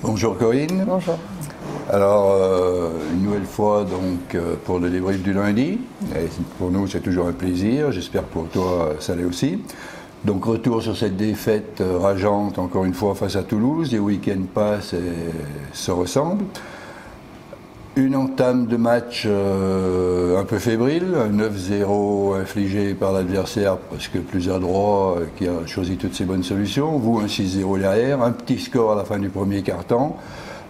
Bonjour Corinne. Bonjour. Alors, une nouvelle fois donc pour le débrief du lundi. Et pour nous, c'est toujours un plaisir. J'espère que pour toi, ça l'est aussi. Donc, retour sur cette défaite rageante, encore une fois, face à Toulouse. Les week-ends passent et se ressemblent. Une entame de match un peu fébrile, un 9-0 infligé par l'adversaire parce que plus adroit, qui a choisi toutes ses bonnes solutions. Vous, un 6-0 derrière, un petit score à la fin du premier quart-temps,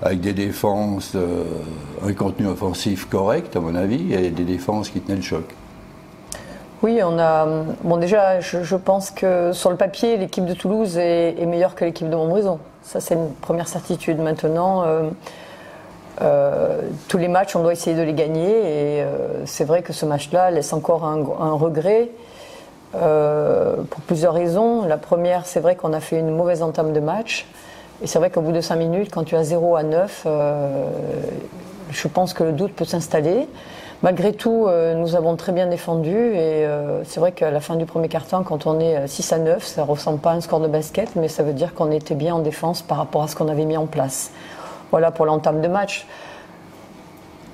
avec des défenses, un contenu offensif correct à mon avis, et des défenses qui tenaient le choc. Oui, on a. Bon, déjà, je pense que sur le papier, l'équipe de Toulouse est meilleure que l'équipe de Montbrison. Ça, c'est une première certitude. Maintenant, tous les matchs, on doit essayer de les gagner. Et c'est vrai que ce match-là laisse encore un regret pour plusieurs raisons. La première, c'est vrai qu'on a fait une mauvaise entame de match. Et c'est vrai qu'au bout de 5 minutes, quand tu as 0-9, je pense que le doute peut s'installer. Malgré tout, nous avons très bien défendu et c'est vrai qu'à la fin du premier quart-temps, quand on est 6-9, ça ne ressemble pas à un score de basket, mais ça veut dire qu'on était bien en défense par rapport à ce qu'on avait mis en place. Voilà pour l'entame de match.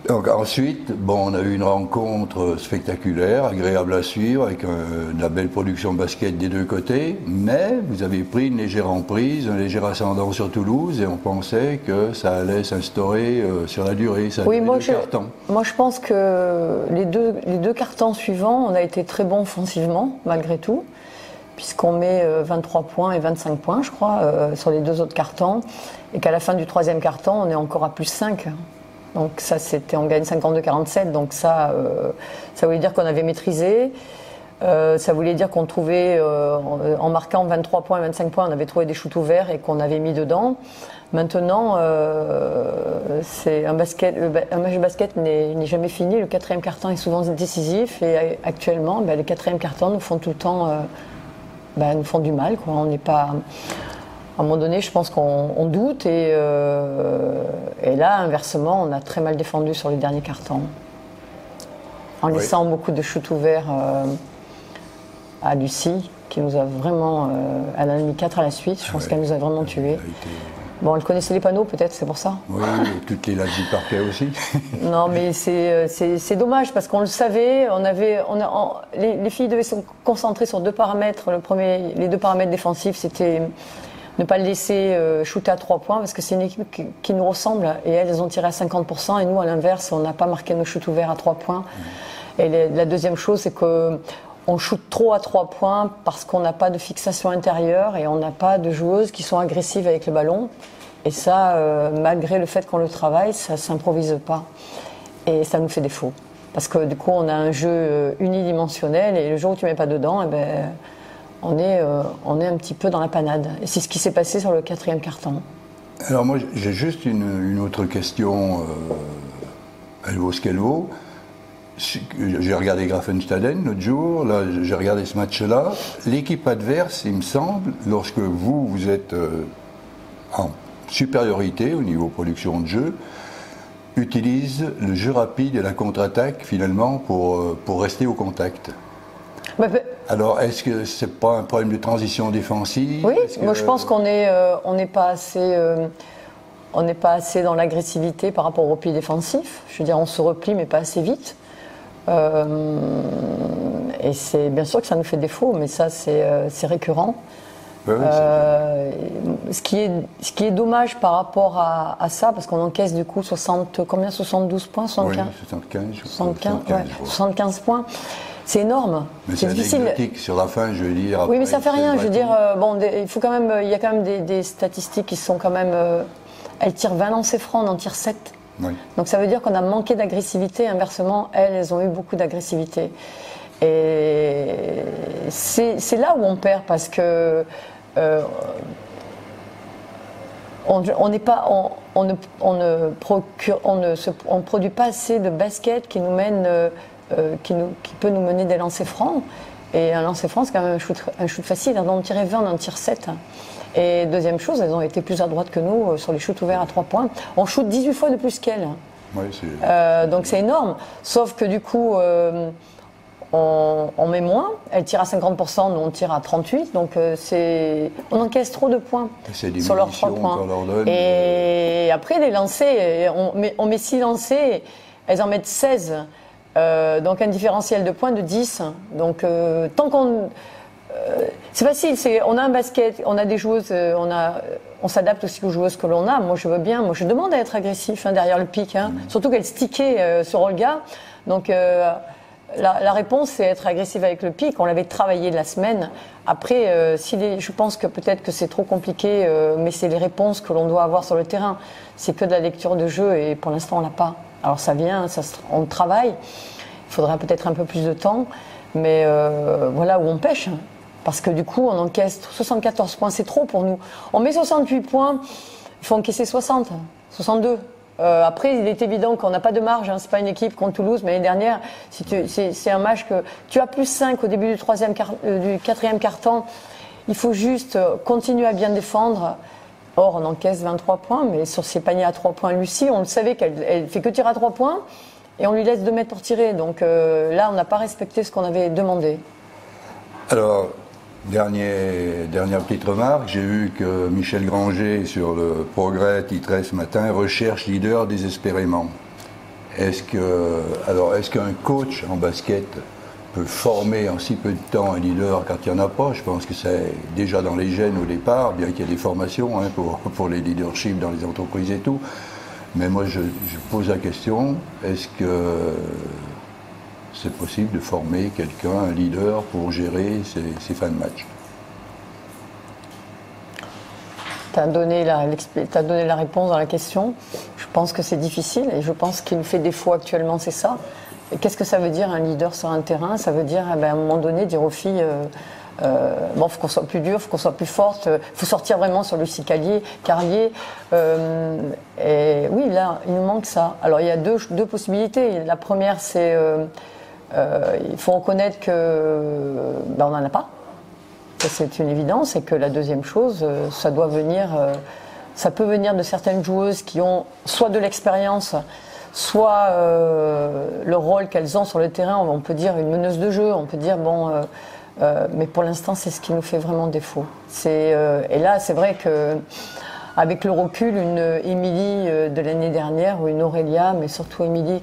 Donc ensuite, bon, on a eu une rencontre spectaculaire, agréable à suivre, avec de la belle production basket des deux côtés, mais vous avez pris une légère emprise, un léger ascendant sur Toulouse, et on pensait que ça allait s'instaurer sur la durée, ça oui, moi, cartons. Moi je pense que les deux cartons suivants, on a été très bons offensivement, malgré tout, puisqu'on met 23 points et 25 points, je crois, sur les deux autres cartons, et qu'à la fin du troisième carton, on est encore à plus 5. Donc ça, on gagne 52-47, donc ça voulait dire qu'on avait maîtrisé, ça voulait dire qu'on trouvait, en marquant 23 points et 25 points, on avait trouvé des shoots ouverts et qu'on avait mis dedans. Maintenant, c'est un match de basket n'est jamais fini, le quatrième quart-temps est souvent décisif et actuellement, les quatrièmes quart-temps nous font tout le temps nous font du mal, quoi. On n'est pas... À un moment donné, je pense qu'on doute et là, inversement, on a très mal défendu sur les derniers cartons. En laissant beaucoup de shoots ouverts à Lucie, qui nous a vraiment... elle en a mis 4 à la suite, je pense qu'elle nous a vraiment tués. Bon, elle connaissait les panneaux peut-être, c'est pour ça. Oui, et toutes les lattes du parquet aussi. Non, mais c'est dommage parce qu'on le savait. Les filles devaient se concentrer sur deux paramètres. Les deux paramètres défensifs, c'était... ne pas le laisser shooter à 3 points parce que c'est une équipe qui nous ressemble et elles ont tiré à 50% et nous à l'inverse on n'a pas marqué nos shoots ouverts à 3 points. Et la deuxième chose c'est qu'on shoot trop à 3 points parce qu'on n'a pas de fixation intérieure et on n'a pas de joueuses qui sont agressives avec le ballon et ça malgré le fait qu'on le travaille ça ne s'improvise pas et ça nous fait défaut parce que du coup on a un jeu unidimensionnel et le jour où tu ne mets pas dedans on est un petit peu dans la panade. Et c'est ce qui s'est passé sur le quatrième quart-temps. Alors moi, j'ai juste une autre question. Elle vaut ce qu'elle vaut. J'ai regardé Grafenstaden l'autre jour. Là, j'ai regardé ce match-là. L'équipe adverse, il me semble, lorsque vous êtes en supériorité au niveau production de jeu, utilise le jeu rapide et la contre-attaque finalement pour rester au contact. Alors, est-ce que c'est pas un problème de transition défensive? Oui, moi je pense qu'on n'est pas assez dans l'agressivité par rapport au repli défensif. Je veux dire, on se replie mais pas assez vite. Et c'est bien sûr que ça nous fait défaut, mais ça c'est récurrent. Oui, ce qui est dommage par rapport à ça, parce qu'on encaisse du coup 72 points, 75, oui, 75 points. C'est énorme. Mais c'est difficile. Sur la fin, je veux dire. Oui, mais ça fait rien. Je veux dire, il faut quand même, il y a quand même des statistiques qui sont quand même. Elle tire 20 lancers francs, on en tire 7. Oui. Donc ça veut dire qu'on a manqué d'agressivité. Inversement, elles ont eu beaucoup d'agressivité. Et c'est là où on perd parce que on ne produit pas assez de basket qui nous mène. Qui peut nous mener des lancers francs. Et un lancer franc, c'est quand même un shoot facile. On en tirait 20, on en tire 7. Et deuxième chose, elles ont été plus adroites que nous sur les shoots ouverts à 3 points. On shoot 18 fois de plus qu'elles. Oui, donc c'est énorme. Sauf que du coup, on met moins. Elle tire à 50%, nous on tire à 38%. Donc on encaisse trop de points sur leurs 3 points. Et après, les lancers, on met 6 lancers, elles en mettent 16. Donc un différentiel de points de 10. Donc tant qu'on... c'est facile, on a un basket, on a des joueuses, on s'adapte aussi aux joueuses que l'on a. Moi je veux bien, moi je demande à être agressif derrière le pic, surtout qu'elle stickait sur Olga. Donc la réponse c'est être agressif avec le pic. On l'avait travaillé la semaine. Après, je pense que peut-être que c'est trop compliqué, mais c'est les réponses que l'on doit avoir sur le terrain. C'est que de la lecture de jeu et pour l'instant on l'a pas. Alors ça vient, on travaille. Il faudra peut-être un peu plus de temps, mais voilà où on pêche. Parce que du coup, on encaisse 74 points, c'est trop pour nous. On met 68 points, il faut encaisser 60, 62. Après, il est évident qu'on n'a pas de marge. C'est pas une équipe contre Toulouse, mais l'année dernière, c'est un match que tu as plus 5 au début du quatrième quart-temps. Il faut juste continuer à bien défendre. Or, on encaisse 23 points, mais sur ces paniers à 3 points, Lucie, on le savait qu'elle fait que tirer à 3 points et on lui laisse 2 mètres pour tirer. Donc là, on n'a pas respecté ce qu'on avait demandé. Alors, dernière petite remarque, j'ai vu que Michel Granger, sur le Progrès, titrait ce matin « Recherche leader désespérément ». Est-ce qu'un coach en basket peut former en si peu de temps un leader quand il n'y en a pas? Je pense que c'est déjà dans les gènes au départ, bien qu'il y ait des formations pour les leaderships dans les entreprises et tout. Mais moi, je pose la question, est-ce que c'est possible de former quelqu'un, un leader, pour gérer ces fins de match? Tu as donné la réponse dans la question. Je pense que c'est difficile et je pense qu'il nous fait défaut actuellement, c'est ça. Et qu'est-ce que ça veut dire un leader sur un terrain? Ça veut dire à un moment donné dire aux filles bon, faut qu'on soit plus dur, faut qu'on soit plus forte, faut sortir vraiment sur Lucie Carlier. Et oui, là, il nous manque ça. Alors il y a deux possibilités. La première, c'est il faut reconnaître que on n'en a pas. C'est une évidence. Et que la deuxième chose, ça doit venir, ça peut venir de certaines joueuses qui ont soit de l'expérience, soit le rôle qu'elles ont sur le terrain. On peut dire une meneuse de jeu, on peut dire bon. Mais pour l'instant, c'est ce qui nous fait vraiment défaut. Et là, c'est vrai que avec le recul, une Émilie de l'année dernière ou une Aurélia, mais surtout Émilie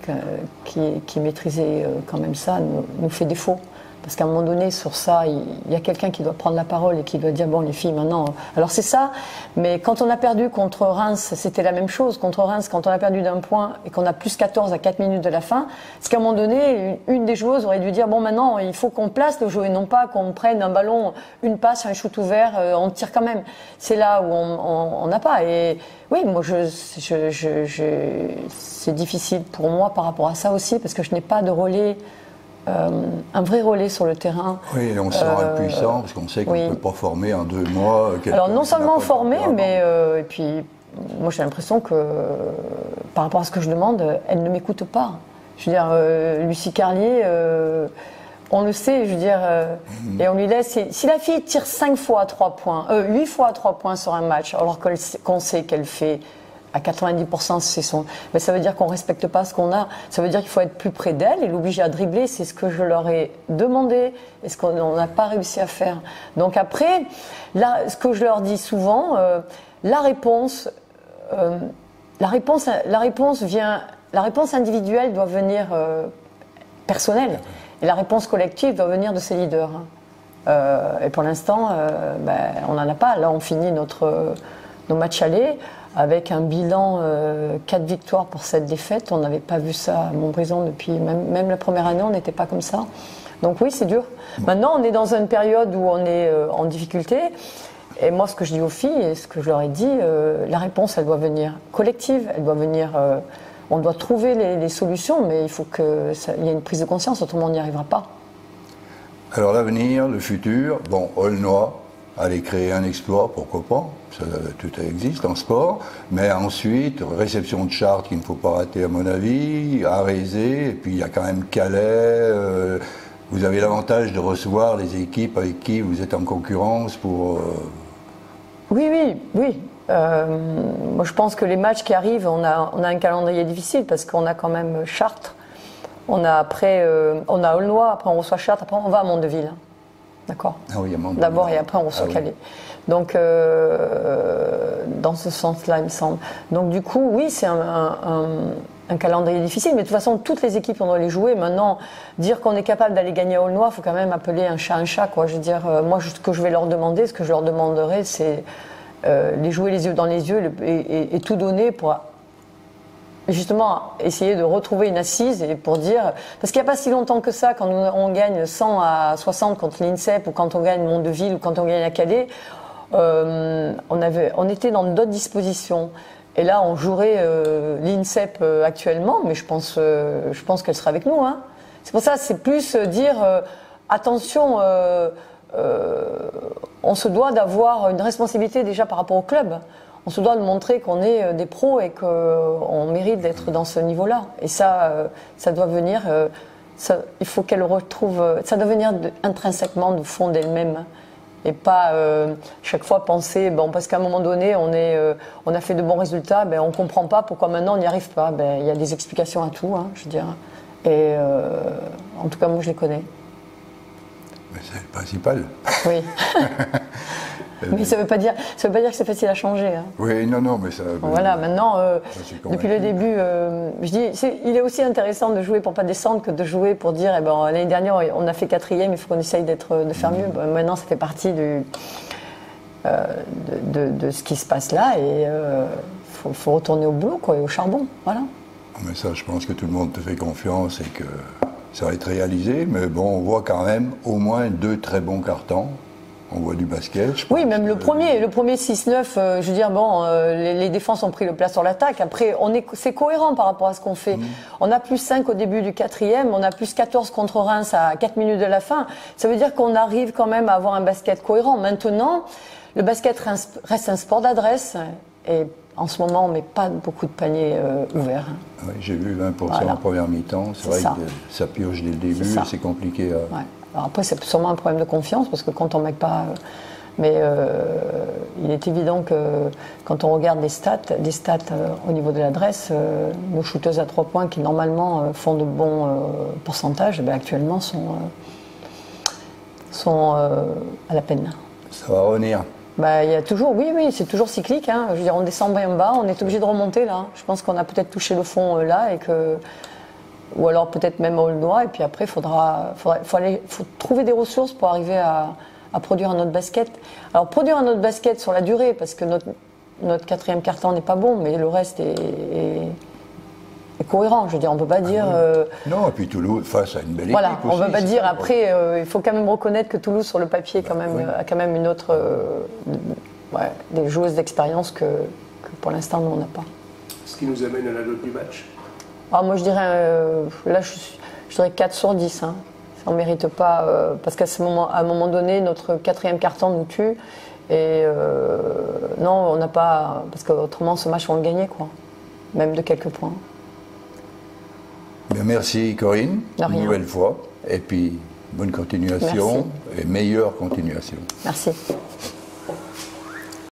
qui maîtrisait quand même ça, nous fait défaut. Parce qu'à un moment donné, sur ça, il y a quelqu'un qui doit prendre la parole et qui doit dire, bon, les filles, maintenant... Alors c'est ça, mais quand on a perdu contre Reims, c'était la même chose. Contre Reims, quand on a perdu d'un point et qu'on a plus 14 à 4 minutes de la fin, c'est qu'à un moment donné, une des joueuses aurait dû dire, bon, maintenant, il faut qu'on place le jeu et non pas qu'on prenne un ballon, une passe, un shoot ouvert, on tire quand même. C'est là où on n'a pas. Et oui, moi, c'est difficile pour moi par rapport à ça aussi, parce que je n'ai pas de relais... un vrai relais sur le terrain. Oui, on se sent impuissant parce qu'on sait qu'on ne peut pas former en 2 mois. Alors non seulement former, mais et puis moi j'ai l'impression que par rapport à ce que je demande, elle ne m'écoute pas. Je veux dire, Lucie Carlier, on le sait, je veux dire, et on lui laisse. Si la fille tire 5 fois à 3 points, 8 fois à 3 points sur un match, alors qu'on sait qu'elle fait à 90%, c'est son. Mais ça veut dire qu'on ne respecte pas ce qu'on a. Ça veut dire qu'il faut être plus près d'elle et l'obliger à dribbler. C'est ce que je leur ai demandé et ce qu'on n'a pas réussi à faire. Donc après, là, ce que je leur dis souvent, la réponse individuelle doit venir personnelle et la réponse collective doit venir de ses leaders. Et pour l'instant, on n'en a pas. Là, on finit nos matchs allés avec un bilan 4 victoires pour 7 défaites. On n'avait pas vu ça à Montbrison depuis même la première année, on n'était pas comme ça. Donc oui, c'est dur. Maintenant, on est dans une période où on est en difficulté. Et moi, ce que je dis aux filles, et ce que je leur ai dit, la réponse, elle doit venir collective, elle doit venir... on doit trouver les solutions, mais il faut qu'il y ait une prise de conscience, autrement on n'y arrivera pas. Alors l'avenir, le futur, bon, Aulnois, aller créer un exploit, pourquoi pas, ça, tout existe en sport, mais ensuite, réception de Chartres qu'il ne faut pas rater à mon avis, Arézé, et puis il y a quand même Calais, vous avez l'avantage de recevoir les équipes avec qui vous êtes en concurrence pour... Oui. Moi je pense que les matchs qui arrivent, on a un calendrier difficile parce qu'on a quand même Chartres, On a après, on a Aulnois, après on reçoit Chartres, après on va à Mondeville. D'accord. Ah oui, à Mondeville. D'abord et après on reçoit Calais. Oui. Donc, dans ce sens-là, il me semble. Donc, du coup, oui, c'est un calendrier difficile, mais de toute façon, toutes les équipes, on doit les jouer. Maintenant, dire qu'on est capable d'aller gagner à Aulnois, il faut quand même appeler un chat, quoi. Je veux dire, moi, ce que je vais leur demander, ce que je leur demanderai, c'est les jouer les yeux dans les yeux et tout donner pour justement essayer de retrouver une assise et pour dire, parce qu'il n'y a pas si longtemps que ça, quand on gagne 100 à 60 contre l'INSEP ou quand on gagne Mondeville ou quand on gagne à Calais, on était dans d'autres dispositions. Et là, on jouerait l'INSEP actuellement, mais je pense qu'elle sera avec nous. Hein. C'est pour ça, c'est plus dire attention, on se doit d'avoir une responsabilité déjà par rapport au club. On se doit de montrer qu'on est des pros et qu'on mérite d'être dans ce niveau-là. Et ça, ça doit venir. Il faut qu'elle retrouve. Ça doit venir intrinsèquement du fond d'elle-même. Et pas chaque fois penser, bon, parce qu'à un moment donné, on a fait de bons résultats, ben, on ne comprend pas pourquoi maintenant on n'y arrive pas. Ben, il y a des explications à tout, hein, je veux dire. Et en tout cas, moi, je les connais. Mais c'est le principal. Oui. Mais ça ne veut pas dire que c'est facile à changer. Hein. Oui, non, mais ça. Voilà, maintenant, depuis le début, je dis, il est aussi intéressant de jouer pour ne pas descendre que de jouer pour dire, eh ben, l'année dernière, on a fait 4e, il faut qu'on essaye de faire mieux. Bon, maintenant, ça fait partie de ce qui se passe là et il faut retourner au boulot, quoi, et au charbon. Voilà. Mais ça, je pense que tout le monde te fait confiance et que ça va être réalisé. Mais bon, on voit quand même au moins 2 très bons cartons. On voit du basket. Oui, même le premier 6-9, je veux dire, bon, les défenses ont pris le plat sur l'attaque. Après, c'est cohérent par rapport à ce qu'on fait. On a plus 5 au début du 4e, on a plus 14 contre Reims à 4 minutes de la fin. Ça veut dire qu'on arrive quand même à avoir un basket cohérent. Maintenant, le basket reste un sport d'adresse et en ce moment, on ne met pas beaucoup de paniers ouverts. Oui, j'ai vu 20% en première mi-temps. C'est vrai que ça pioche dès le début et c'est compliqué à... Ouais. Alors après, c'est sûrement un problème de confiance, parce que quand on ne met pas... mais il est évident que quand on regarde des stats au niveau de l'adresse, nos shooteuses à 3 points qui normalement font de bons pourcentages, ben, actuellement sont à la peine. Ça va revenir. Bah, il y a toujours, oui, c'est toujours cyclique. Hein. Je veux dire, on descend bien bas, on est obligé de remonter là. Je pense qu'on a peut-être touché le fond là et que... Ou alors peut-être même au Aulnois, et puis après, il faut trouver des ressources pour arriver à produire un autre basket. Alors, produire un autre basket sur la durée, parce que notre 4e quart-temps n'est pas bon, mais le reste est cohérent. Je veux dire, on ne peut pas dire... Non, et puis Toulouse, face à une belle équipe voilà, on ne aussi, peut pas dire, après, il faut quand même reconnaître que Toulouse, sur le papier, quand même, a quand même une autre... des joueuses d'expérience que pour l'instant, nous, on n'a pas. Ce qui nous amène à la note du match. Ah, moi, je dirais, là, je dirais 4 sur 10. Hein. On ne mérite pas, parce qu'à un moment donné, notre 4e quart-temps nous tue. Et non, on n'a pas, parce qu'autrement, ce match, on le gagnait, quoi. Même de quelques points. Bien, merci Corinne, une nouvelle fois. Et puis, bonne continuation. Merci. Et meilleure continuation. Merci.